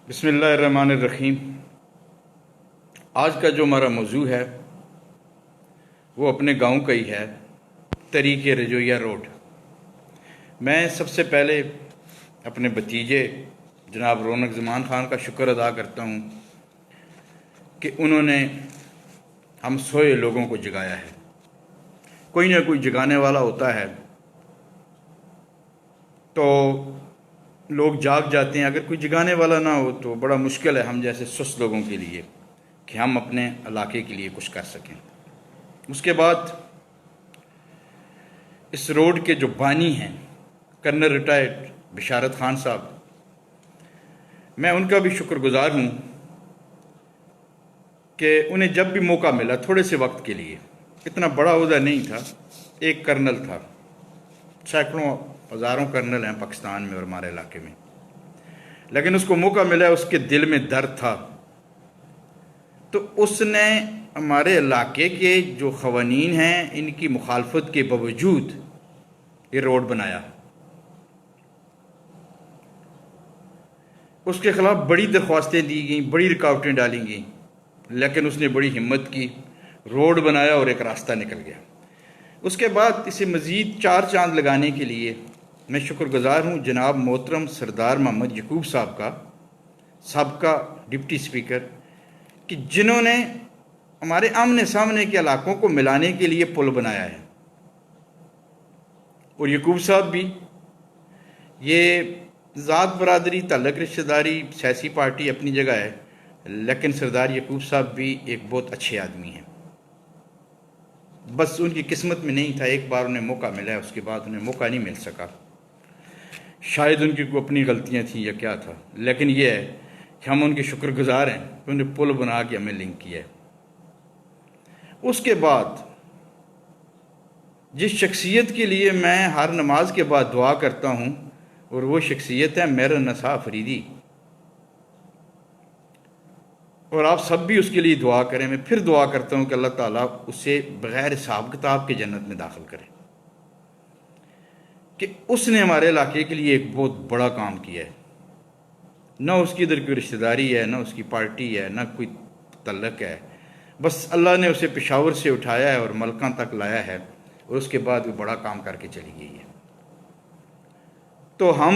बिस्मिल्लाहिर्रहमानिर्रहीम। आज का जो हमारा मौजू है वो अपने गांव का ही है, तरीक़ रजोइया रोड। मैं सबसे पहले अपने भतीजे जनाब रौनक ज़मान ख़ान का शुक्र अदा करता हूँ कि उन्होंने हम सोए लोगों को जगाया है। कोई ना कोई जगाने वाला होता है तो लोग जाग जाते हैं। अगर कोई जगाने वाला ना हो तो बड़ा मुश्किल है हम जैसे सुस्त लोगों के लिए कि हम अपने इलाके के लिए कुछ कर सकें। उसके बाद इस रोड के जो बानी हैं कर्नल रिटायर्ड बिशारत खान साहब, मैं उनका भी शुक्रगुजार हूँ कि उन्हें जब भी मौका मिला थोड़े से वक्त के लिए, इतना बड़ा ओहदा नहीं था, एक कर्नल था, सैकड़ों हज़ारों कर्नल हैं पाकिस्तान में और हमारे इलाके में, लेकिन उसको मौका मिला, उसके दिल में दर्द था तो उसने हमारे इलाके के जो ख़वानीन हैं इनकी मुखालफत के बावजूद ये रोड बनाया। उसके ख़िलाफ़ बड़ी दरख्वास्तें दी गई, बड़ी रुकावटें डाली गई, लेकिन उसने बड़ी हिम्मत की, रोड बनाया और एक रास्ता निकल गया। उसके बाद इसे मज़ीद चार चांद लगाने के लिए मैं शुक्रगुजार हूँ जनाब मोहतरम सरदार मोहम्मद यकूब साहब का, सबका डिप्टी स्पीकर, कि जिन्होंने हमारे आमने सामने के इलाकों को मिलाने के लिए पुल बनाया है। और यकूब साहब भी, ये ज़ात बरादरी तल्लक रिश्तेदारी सियासी पार्टी अपनी जगह है, लेकिन सरदार यकूब साहब भी एक बहुत अच्छे आदमी हैं। बस उनकी किस्मत में नहीं था, एक बार उन्हें मौका मिला है, उसके बाद उन्हें मौका नहीं मिल सका। शायद उनकी कोई अपनी गलतियां थी या क्या था, लेकिन यह है कि हम उनके शुक्रगुजार हैं कि उन्हें पुल बना के हमें लिंक किया है। उसके बाद जिस शख्सियत के लिए मैं हर नमाज के बाद दुआ करता हूँ और वो शख्सियत है मेहर नसा अफरीदी, और आप सब भी उसके लिए दुआ करें। मैं फिर दुआ करता हूँ कि अल्लाह ताला उसे बग़ैर हिसाब किताब के जन्नत में दाखिल करे, कि उसने हमारे इलाके के लिए एक बहुत बड़ा काम किया है। ना उसकी इधर कोई रिश्तेदारी है, ना उसकी पार्टी है, ना कोई तल्लक है, बस अल्लाह ने उसे पेशावर से उठाया है और मलका तक लाया है और उसके बाद वो बड़ा काम करके चली गई है। तो हम,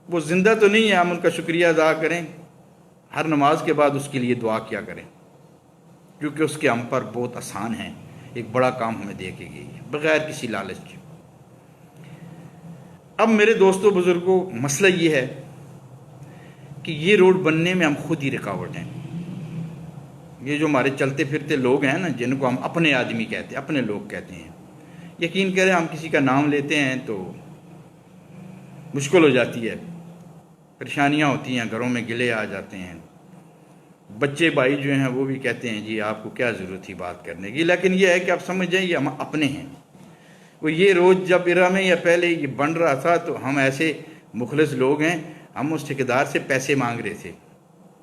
वो ज़िंदा तो नहीं है, हम उनका शुक्रिया अदा करें, हर नमाज के बाद उसके लिए दुआ किया करें, क्योंकि उसके हम पर बहुत आसान है, एक बड़ा काम हमें दे के गई है बग़ैर किसी लालच के। अब मेरे दोस्तों बुज़ुर्गों, मसला ये है कि ये रोड बनने में हम खुद ही रुकावट हैं। ये जो हमारे चलते फिरते लोग हैं ना, जिनको हम अपने आदमी कहते हैं, अपने लोग कहते हैं, यकीन करें हम किसी का नाम लेते हैं तो मुश्किल हो जाती है, परेशानियां होती हैं, घरों में गिले आ जाते हैं, बच्चे भाई जो हैं वो भी कहते हैं जी आपको क्या ज़रूरत थी बात करने की। लेकिन यह है कि आप समझ जाइए हम अपने हैं। वो ये रोज़ जब इरा में या पहले ये बन रहा था तो हम ऐसे मुखलिस लोग हैं, हम उस ठेकेदार से पैसे मांग रहे थे,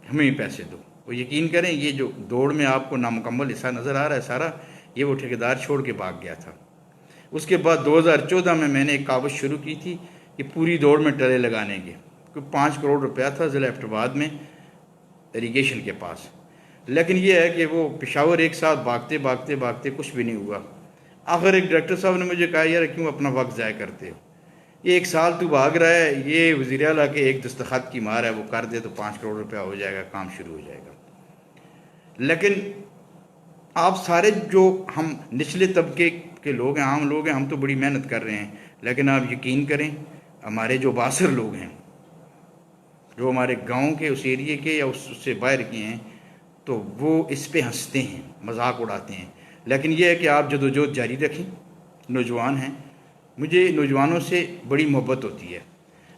हमें ही पैसे दो। वो यकीन करें ये जो दौड़ में आपको नामुकम्मल हिस्सा नज़र आ रहा है सारा, ये वो ठेकेदार छोड़ के भाग गया था। उसके बाद 2014 में मैंने एक कावश शुरू की थी कि पूरी दौड़ में टले लगाने के, क्योंकि 5 करोड़ रुपया था ज़िला एबटाबाद में इरीगेशन के पास। लेकिन ये है कि वो पेशावर एक साथ भागते भागते भागते कुछ भी नहीं हुआ। आखिर एक डायरेक्टर साहब ने मुझे कहा यार क्यों अपना वक्त ज़ाया करते हो, ये 1 साल तू भाग रहा है, ये वज़ीर आला के एक दस्तखत की मार है, वो कर दे तो 5 करोड़ रुपया हो जाएगा, काम शुरू हो जाएगा। लेकिन आप सारे जो हम निचले तबके के लोग हैं, आम लोग हैं, हम तो बड़ी मेहनत कर रहे हैं, लेकिन आप यकीन करें हमारे जो बासर लोग हैं, जो हमारे गांव के उस एरिए के या उससे बाहर के हैं, तो वो इस पे हंसते हैं, मजाक उड़ाते हैं। लेकिन यह है कि आप जदोजहद जारी रखें, नौजवान हैं, मुझे नौजवानों से बड़ी मोहब्बत होती है।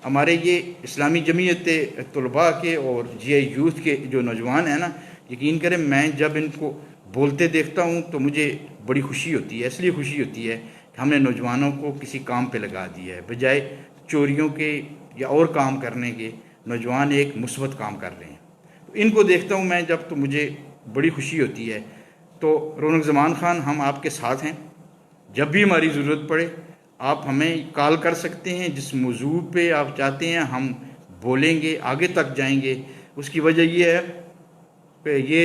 हमारे ये इस्लामी जमीयत तलबा के और GI यूथ के जो नौजवान हैं ना, यकीन करें मैं जब इनको बोलते देखता हूँ तो मुझे बड़ी खुशी होती है। इसलिए खुशी होती है कि हमने नौजवानों को किसी काम पे लगा दिया है, बजाय चोरियों के या और काम करने के नौजवान एक मुस्बत काम कर रहे हैं। तो इनको देखता हूँ मैं जब, तो मुझे बड़ी खुशी होती है। तो रौनक ज़मान ख़ान, हम आपके साथ हैं, जब भी हमारी ज़रूरत पड़े आप हमें कॉल कर सकते हैं, जिस मौजू पे आप चाहते हैं हम बोलेंगे, आगे तक जाएंगे। उसकी वजह ये है कि ये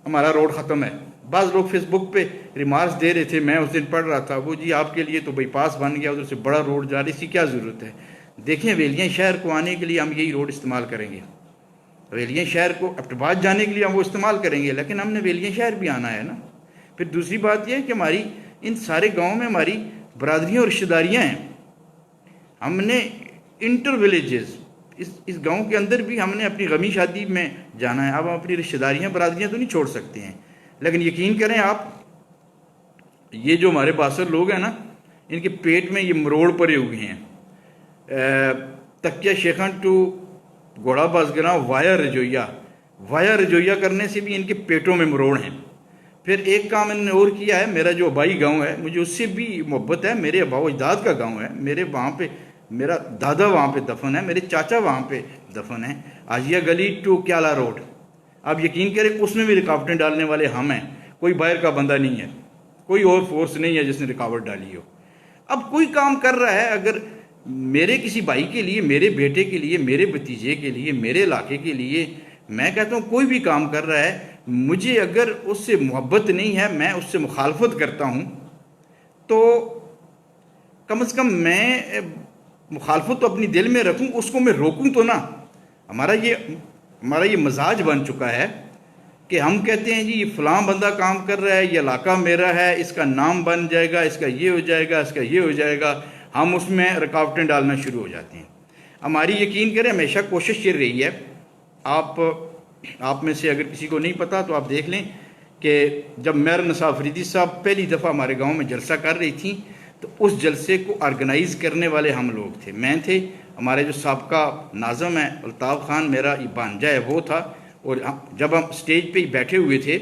हमारा रोड ख़त्म है। बाज़ लोग फेसबुक पे रिमार्क्स दे रहे थे, मैं उस दिन पढ़ रहा था, वो जी आपके लिए तो बाईपास बन गया, उधर से बड़ा रोड जा रही, इसकी क्या ज़रूरत है। देखें, वेलियाँ शहर को आने के लिए हम यही रोड इस्तेमाल करेंगे, वेलियाँ शहर को अब्टाबाद जाने के लिए हम वो इस्तेमाल करेंगे, लेकिन हमने वेलियाँ शहर भी आना है ना। फिर दूसरी बात यह है कि हमारी इन सारे गाँव में हमारी बरादरियाँ और रिश्तेदारियाँ हैं। हमने इंटर विलेजेस, इस गांव के अंदर भी हमने अपनी गमी शादी में जाना है। अब हम अपनी रिश्तेदारियाँ बरादरियाँ तो नहीं छोड़ सकते हैं, लेकिन यकीन करें आप, ये जो हमारे बासर लोग हैं ना, इनके पेट में ये मरोड़ पड़े हुए हैं। तकिया शेखन टू घोड़ा बाजगरा वाया रजोइया करने से भी इनके पेटों में मरोड़ हैं। फिर एक काम इन्होंने और किया है, मेरा जो अबाई गांव है, मुझे उससे भी मोहब्बत है, मेरे अबाओ अजदाद का गांव है, मेरे वहाँ पे मेरा दादा वहाँ पे दफन है, मेरे चाचा वहाँ पे दफन है। आजिया गली टू क्याला रोड, आप यकीन करें उसमें भी रुकावटें डालने वाले हम हैं, कोई बाहर का बंदा नहीं है, कोई और फोर्स नहीं है जिसने रुकावट डाली हो। अब कोई काम कर रहा है, अगर मेरे किसी भाई के लिए, मेरे बेटे के लिए, मेरे भतीजे के लिए, मेरे इलाके के लिए, मैं कहता हूँ कोई भी काम कर रहा है, मुझे अगर उससे मोहब्बत नहीं है, मैं उससे मुखालफत करता हूँ, तो कम से कम मैं मुखालफत तो अपनी दिल में रखूँ, उसको मैं रोकूँ तो ना। हमारा ये मजाज बन चुका है कि हम कहते हैं जी ये फ़लाँ बंदा काम कर रहा है, ये इलाका मेरा है, इसका नाम बन जाएगा, इसका ये हो जाएगा, इसका ये हो जाएगा, हम उसमें रुकावटें डालना शुरू हो जाते हैं। हमारी यकीन करें हमेशा कोशिश ये रही है, आप में से अगर किसी को नहीं पता तो आप देख लें कि जब मेयर नसा अफरीदी साहब पहली दफ़ा हमारे गांव में जलसा कर रही थी, तो उस जलसे को ऑर्गेनाइज़ करने वाले हम लोग थे, मैं थे, हमारे जो साबका नाज़म है अल्ताफ़ खान, मेरा ये भांजा है, वो था। और जब हम स्टेज पे ही बैठे हुए थे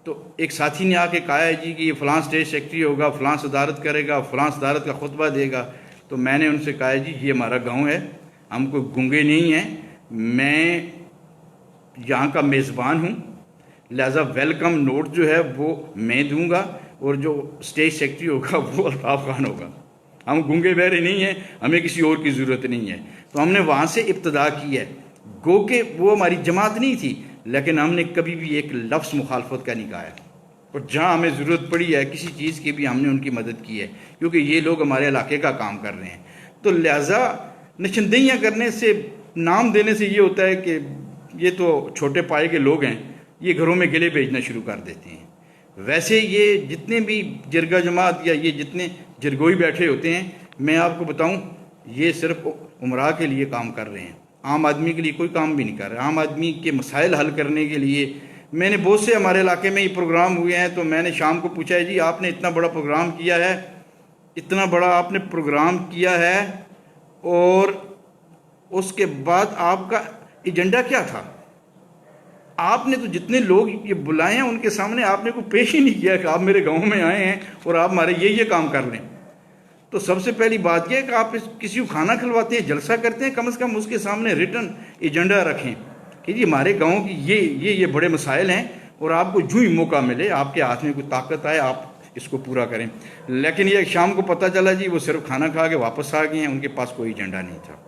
तो एक साथी ने आके कहा है जी कि ये फ़लाँ स्टेज सेक्रेटरी होगा, फ़लाँ सदारत करेगा, फ़लाँ सदारत का खुतबा देगा। तो मैंने उनसे कहा जी ये हमारा गांव है, हम कोई गूंगे नहीं हैं, मैं यहाँ का मेज़बान हूँ, लिहाजा वेलकम नोट जो है वो मैं दूंगा, और जो स्टेज सेक्रेटरी होगा वो अल्ताफ़ खान होगा। हम गूंगे बहरे नहीं हैं, हमें किसी और की ज़रूरत नहीं है। तो हमने वहाँ से इब्तदा की है, गो के वो हमारी जमात नहीं थी, लेकिन हमने कभी भी एक लफ्ज़ मुखालफत का नहीं कहा है, और जहाँ हमें ज़रूरत पड़ी है किसी चीज़ की भी हमने उनकी मदद की है, क्योंकि ये लोग हमारे इलाके का काम कर रहे हैं। तो लिहाजा निशानदेहियाँ करने से, नाम देने से ये होता है कि ये तो छोटे पाए के लोग हैं, ये घरों में गिले भेजना शुरू कर देते हैं। वैसे ये जितने भी जिरगा जमात या ये जितने जरगोई बैठे होते हैं, मैं आपको बताऊं, ये सिर्फ उमरा के लिए काम कर रहे हैं, आम आदमी के लिए कोई काम भी नहीं कर रहे। आम आदमी के मसाइल हल करने के लिए मैंने बहुत से, हमारे इलाके में ये प्रोग्राम हुए हैं, तो मैंने शाम को पूछा है जी आपने इतना बड़ा प्रोग्राम किया है, इतना बड़ा आपने प्रोग्राम किया है, और उसके बाद आपका एजेंडा क्या था? आपने तो जितने लोग ये बुलाए हैं उनके सामने आपने को पेश ही नहीं किया कि आप मेरे गांव में आए हैं और आप हमारे ये काम कर लें। तो सबसे पहली बात यह है कि आप किसी को खाना खिलवाते हैं, जलसा करते हैं, कम से कम उसके सामने रिटर्न एजेंडा रखें कि जी हमारे गांव की ये बड़े मसाइल हैं, और आपको जो ही मौका मिले, आपके हाथ में कोई ताकत आए, आप इसको पूरा करें। लेकिन ये शाम को पता चला जी वो सिर्फ खाना खा के वापस आ गए हैं, उनके पास कोई एजेंडा नहीं था।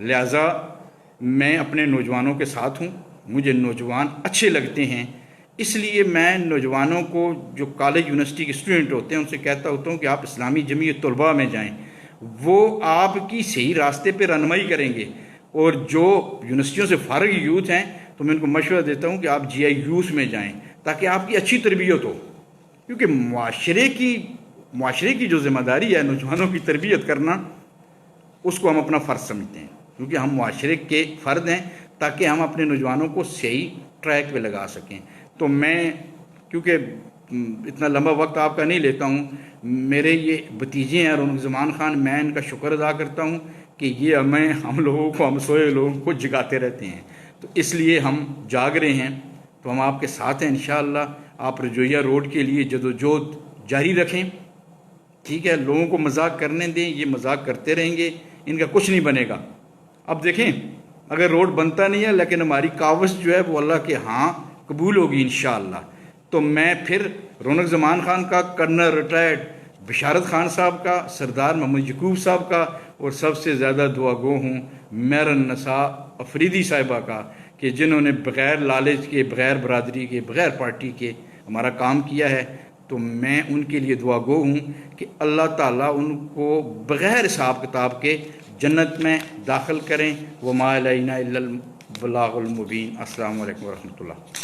लिहाजा मैं अपने नौजवानों के साथ हूँ, मुझे नौजवान अच्छे लगते हैं, इसलिए मैं नौजवानों को, जो कॉलेज यूनिवर्सिटी के स्टूडेंट होते हैं, उनसे कहता होता हूँ कि आप इस्लामी जमीयत तलबा में जाएं, वो आपकी सही रास्ते पे रहनुमाई करेंगे। और जो यूनिवर्सिटियों से फारिग यूथ हैं, तो मैं उनको मशवरा देता हूँ कि आप GI यूथ में जाएं, ताकि आपकी अच्छी तरबियत हो, क्योंकि माशरे की जो ज़िम्मेदारी है नौजवानों की तरबियत करना, उसको हम अपना फ़र्ज़ समझते हैं, क्योंकि हम माशरे के फ़र्द हैं, ताकि हम अपने नौजवानों को सही ट्रैक पे लगा सकें। तो मैं, क्योंकि इतना लंबा वक्त आपका नहीं लेता हूँ, मेरे ये भतीजे हैं रौनक ज़मान खान, मैं इनका शुक्र अदा करता हूँ कि ये हम लोगों को, हम सोए लोगों को जगाते रहते हैं, तो इसलिए हम जाग रहे हैं। तो हम आपके साथ हैं इंशाअल्लाह। आप रजोइया रोड के लिए जदोजहद जारी रखें, ठीक है, लोगों को मजाक करने दें, ये मजाक करते रहेंगे, इनका कुछ नहीं बनेगा। अब देखें, अगर रोड बनता नहीं है, लेकिन हमारी कावश जो है वो अल्लाह के हाँ कबूल होगी इंशाअल्लाह। तो मैं फिर रौनक ज़मान खान का, कर्नल रिटायर्ड बिशारत खान साहब का, सरदार मोहम्मद यकूब साहब का, और सबसे ज़्यादा दुआगो हूँ मेरन नसा अफरीदी साहिबा का कि जिन्होंने बग़ैर लालच के, बग़ैर बरादरी के, बग़ैर पार्टी के हमारा काम किया है। तो मैं उनके लिए दुआगो हूँ कि अल्लाह ताला उनको बग़ैर हिसाब किताब के जन्नत में दाखिल करें। व मा अलैना इल्लल बलागुल मुबीन। अस्सलामु अलैकुम व रहमतुल्लाह।